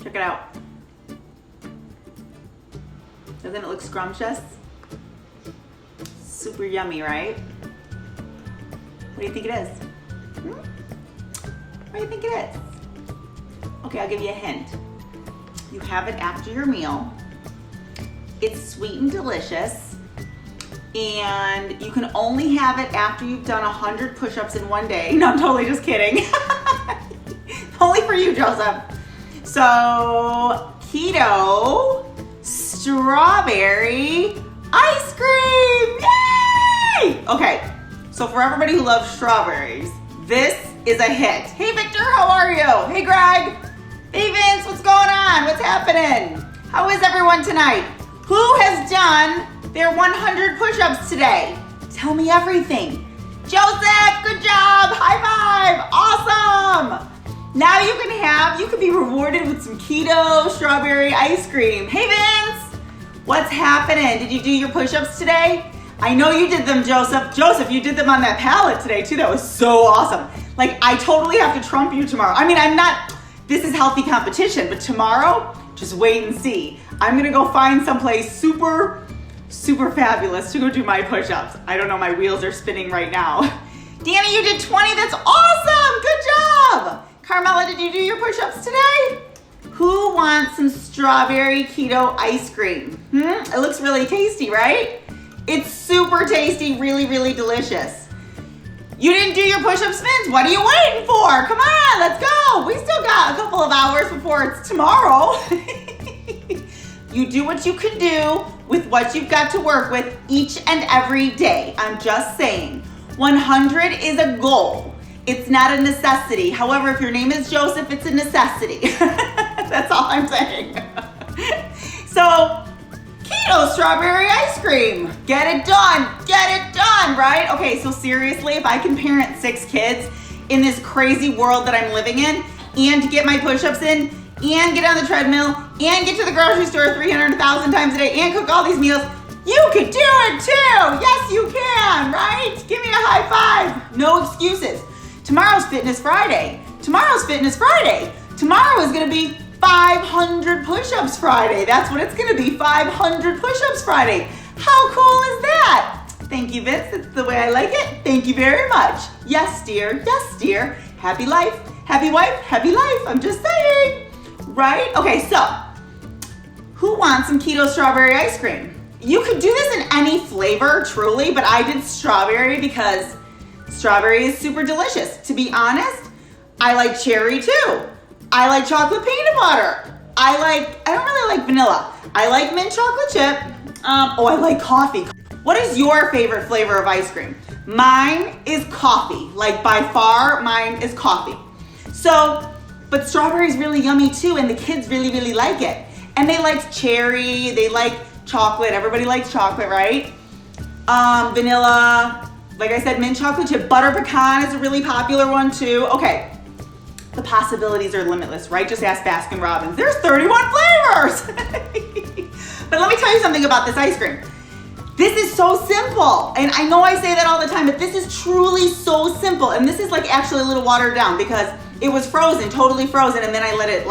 Check it out. Doesn't it look scrumptious? Super yummy, right? What do you think it is? What do you think it is? Okay, I'll give you a hint. You have it after your meal. It's sweet and delicious. And you can only have it after you've done 100 push-ups in one day. No, I'm totally just kidding. Only for you, Joseph. So, keto strawberry ice cream. Yay! Okay, so for everybody who loves strawberries, this is a hit. Hey, Victor, how are you? Hey, Greg. Hey, Vince, what's going on? What's happening? How is everyone tonight? Who has done their 100 push-ups today? Tell me everything. Joseph, good job. High five. Awesome. Now you can be rewarded with some keto strawberry ice cream. Hey, Vince, what's happening? Did you do your push-ups today? I know you did them, Joseph. Joseph, you did them on that pallet today too. That was so awesome. Like, I totally have to trump you tomorrow. I mean, this is healthy competition, but tomorrow, just wait and see. I'm gonna go find someplace super fabulous to go do my push-ups. I don't know, my wheels are spinning right now. Danny, you did 20, that's awesome, good job. Carmela, did you do your push-ups today? Who wants some strawberry keto ice cream? It looks really tasty, right? It's super tasty, really delicious. You didn't do your push-ups, Vince? What are you waiting for? Come on, let's go. We still got a couple of hours before it's tomorrow. You do what you can do with what you've got to work with each and every day. I'm just saying, 100 is a goal. It's not a necessity. However, if your name is Joseph, it's a necessity. That's all I'm saying. So, keto strawberry ice cream. Get it done, right? Okay, so seriously, if I can parent 6 kids in this crazy world that I'm living in, and get my push-ups in, and get on the treadmill, and get to the grocery store 300,000 times a day, and cook all these meals, you could do it too. Yes, you can, right? Give me a high five. No excuses. Tomorrow's Fitness Friday. Tomorrow is gonna be 500 push-ups Friday. That's what it's gonna be, 500 push-ups Friday. How cool is that? Thank you, Vince, that's the way I like it. Thank you very much. Yes, dear, happy life, happy wife, happy life. I'm just saying, right? Okay, so, who wants some keto strawberry ice cream? You could do this in any flavor, truly, but I did strawberry because strawberry is super delicious. To be honest, I like cherry too. I like chocolate peanut butter. I don't really like vanilla. I like mint chocolate chip. I like coffee. What is your favorite flavor of ice cream? Mine is coffee. Like, by far, mine is coffee. So, but strawberry is really yummy too, and the kids really like it. And they like cherry, they like chocolate. Everybody likes chocolate, right? Vanilla, like I said, mint chocolate chip. Butter pecan is a really popular one too. Okay, the possibilities are limitless, right? Just ask Baskin Robbins. There's 31 flavors. But let me tell you something about this ice cream. This is so simple. And I know I say that all the time, but this is truly so simple. And this is like actually a little watered down because it was frozen, totally frozen. And then I let it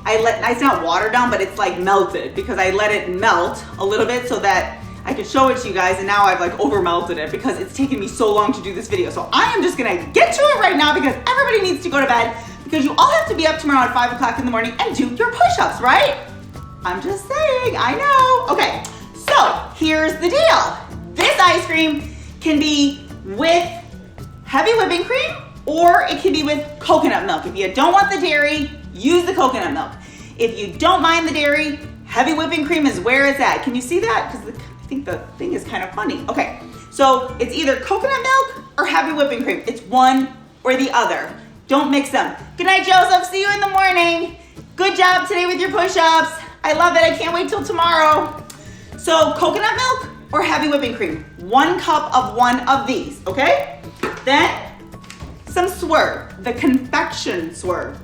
it's not watered down, but it's like melted because I let it melt a little bit so that I could show it to you guys, and now I've like over melted it because it's taken me so long to do this video. So I am just gonna get to it right now because everybody needs to go to bed because you all have to be up tomorrow at 5 o'clock in the morning and do your push-ups, right? I'm just saying, I know. Okay, so here's the deal. This ice cream can be with heavy whipping cream or it can be with coconut milk. If you don't want the dairy, use the coconut milk. If you don't mind the dairy, heavy whipping cream is where it's at. Can you see that? Because I think the thing is kind of funny. Okay, so it's either coconut milk or heavy whipping cream. It's one or the other. Don't mix them. Good night, Joseph. See you in the morning. Good job today with your push-ups. I love it. I can't wait till tomorrow. So coconut milk or heavy whipping cream. 1 cup of one of these, okay? Then some Swerve, the confection Swerve.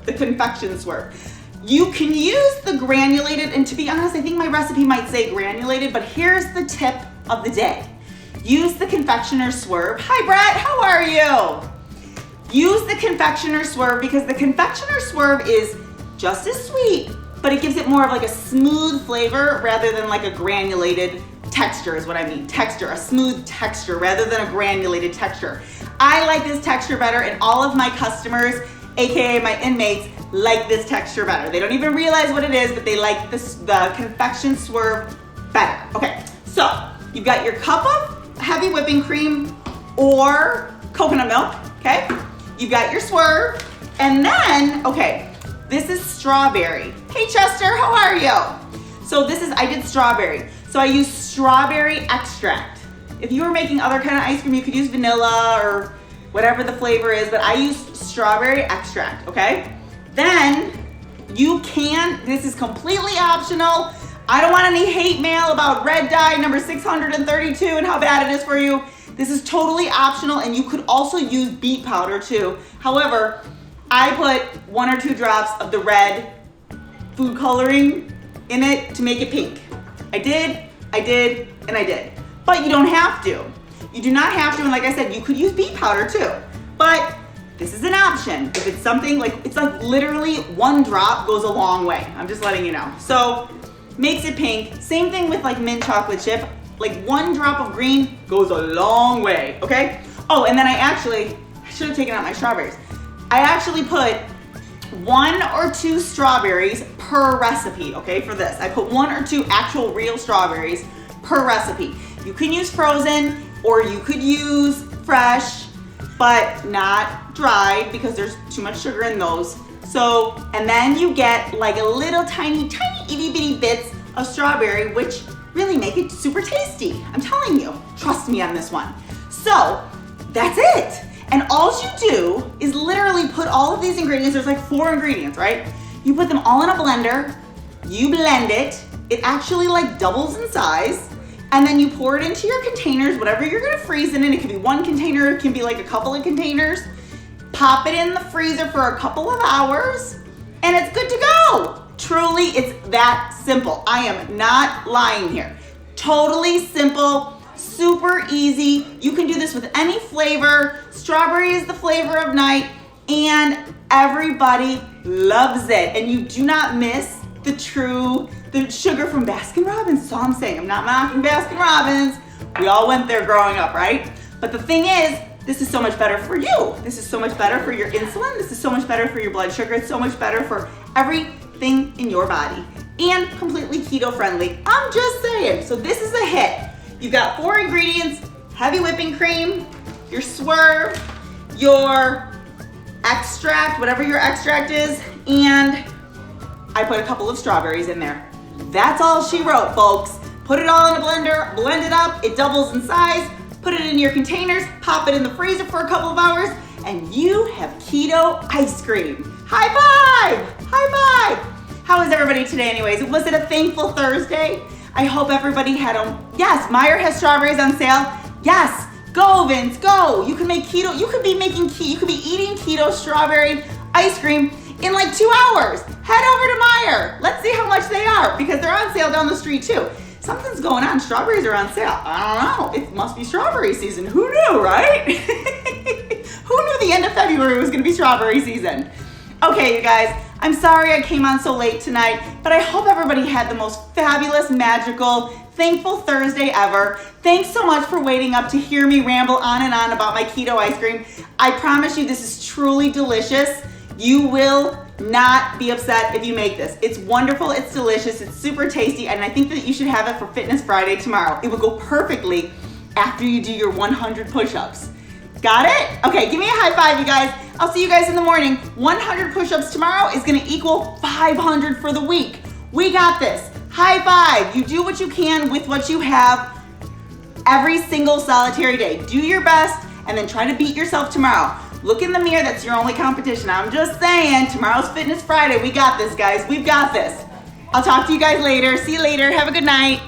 You can use the granulated, and to be honest, I think my recipe might say granulated, but here's the tip of the day. Use the confectioner Swerve. Hi, Brett, how are you? Use the confectioner Swerve because the confectioner Swerve is just as sweet, but it gives it more of like a smooth flavor rather than like a granulated texture is what I mean. Texture, a smooth texture rather than a granulated texture. I like this texture better, and all of my customers, AKA my inmates, like this texture better. They don't even realize what it is, but they like this, the confection Swerve better. Okay, so you've got your cup of heavy whipping cream or coconut milk, okay? You've got your Swerve, and then, okay, this is strawberry. Hey Chester, how are you? So I did strawberry. So I use strawberry extract. If you were making other kind of ice cream, you could use vanilla or whatever the flavor is, but I used strawberry extract, okay? Then you can, this is completely optional. I don't want any hate mail about red dye number 632 and how bad it is for you. This is totally optional, and you could also use beet powder too. However, I put 1 or 2 drops of the red food coloring in it to make it pink. I did, and I did. But you don't have to. You do not have to, and like I said, you could use beet powder too. But this is an option. If it's something like, it's like literally 1 drop goes a long way. I'm just letting you know. So, makes it pink. Same thing with like mint chocolate chip. Like 1 drop of green goes a long way, okay? Oh, and then I should have taken out my strawberries. I actually put 1 or 2 strawberries per recipe, okay, for this. I put 1 or 2 actual real strawberries per recipe. You can use frozen or you could use fresh, but not dried because there's too much sugar in those. So, and then you get like a little tiny itty bitty bits of strawberry, which really make it super tasty. I'm telling you, trust me on this one. So, that's it. And all you do is literally put all of these ingredients, there's like 4 ingredients, right? You put them all in a blender, you blend it, it actually like doubles in size, and then you pour it into your containers, whatever you're gonna freeze it in. It can be 1 container, it can be like a couple of containers. Pop it in the freezer for a couple of hours, and it's good to go. Truly, it's that simple. I am not lying here. Totally simple. Super easy. You can do this with any flavor. Strawberry is the flavor of night, and everybody loves it. And you do not miss the sugar from Baskin-Robbins. That's all I'm saying. I'm not knocking Baskin-Robbins. We all went there growing up, right? But the thing is, this is so much better for you. This is so much better for your insulin. This is so much better for your blood sugar. It's so much better for everything in your body, and completely keto friendly. I'm just saying. So this is a hit. You've got 4 ingredients: heavy whipping cream, your Swerve, your extract, whatever your extract is, and I put a couple of strawberries in there. That's all she wrote, folks. Put it all in a blender, blend it up, it doubles in size, put it in your containers, pop it in the freezer for a couple of hours, and you have keto ice cream. High five! High five! How is everybody today anyways? Was it a thankful Thursday? I hope everybody had them. Yes, Meyer has strawberries on sale. Yes, go Vince, go. You can make keto, you could be eating keto strawberry ice cream in like 2 hours. Head over to Meyer. Let's see how much they are, because they're on sale down the street too. Something's going on. Strawberries are on sale. I don't know. It must be strawberry season. Who knew, right? Who knew the end of February was going to be strawberry season? Okay, you guys. I'm sorry I came on so late tonight, but I hope everybody had the most fabulous, magical, thankful Thursday ever. Thanks so much for waiting up to hear me ramble on and on about my keto ice cream. I promise you this is truly delicious. You will not be upset if you make this. It's wonderful, it's delicious, it's super tasty, and I think that you should have it for Fitness Friday tomorrow. It would go perfectly after you do your 100 push-ups. Got it? Okay, give me a high five, you guys. I'll see you guys in the morning. 100 push-ups tomorrow is gonna equal 500 for the week. We got this. High five. You do what you can with what you have every single solitary day. Do your best and then try to beat yourself tomorrow. Look in the mirror, that's your only competition. I'm just saying, tomorrow's Fitness Friday. We got this, guys. We've got this. I'll talk to you guys later. See you later. Have a good night.